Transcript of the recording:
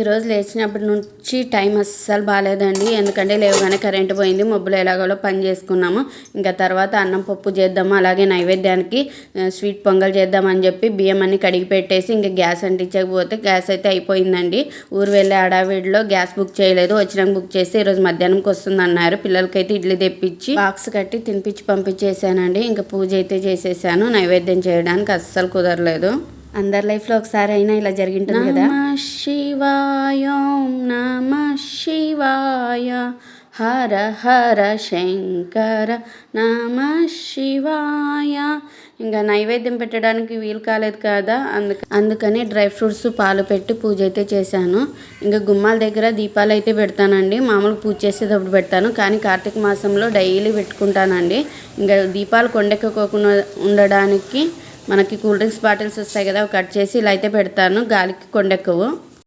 ఈరోజు లేచినప్పటి నుంచి టైం అస్సలు బాగాలేదండి. ఎందుకంటే లేవగానే కరెంటు పోయింది. మబ్బులు ఎలాగోలో పని చేసుకున్నాము. ఇంకా తర్వాత అన్నం పప్పు చేద్దాము, అలాగే నైవేద్యానికి స్వీట్ పొంగల్ చేద్దామని చెప్పి బియ్యం అన్ని కడిగి పెట్టేసి ఇంకా గ్యాస్ అంటించకపోతే గ్యాస్ అయితే అయిపోయిందండి. ఊరు వెళ్ళే హడావిడిలో గ్యాస్ బుక్ చేయలేదు. వచ్చినాక బుక్ చేసి ఈరోజు మధ్యాహ్నంకి వస్తుంది అన్నారు. పిల్లలకైతే ఇడ్లీ తెప్పించి బాక్స్ కట్టి తినిపించి పంపించేసానండి. ఇంకా పూజ అయితే చేసేసాను. నైవేద్యం చేయడానికి అస్సలు కుదరలేదు. అందరి లైఫ్లో ఒకసారి అయినా ఇలా జరిగింటుంది కదా. నమః శివాయ, నమః శివాయ, హర హర శంకర, నమః శివాయ. ఇంకా నైవేద్యం పెట్టడానికి వీలు కాలేదు కదా, అందుకని డ్రై ఫ్రూట్స్ పాలు పెట్టి పూజ అయితే చేశాను. ఇంకా గుమ్మాల దగ్గర దీపాలు అయితే పెడతానండి. మామూలు పూజ చేసేటప్పుడు పెడతాను, కానీ కార్తీక మాసంలో డైలీ పెట్టుకుంటానండి. ఇంకా దీపాలు కొండెక్కకోకుండా ఉండడానికి మనకి కూల్ డ్రింక్స్ బాటిల్స్ వస్తాయి కదా, అవి కట్ చేసి ఇలా అయితే పెడతాను, గాలికి కొండెక్కవు.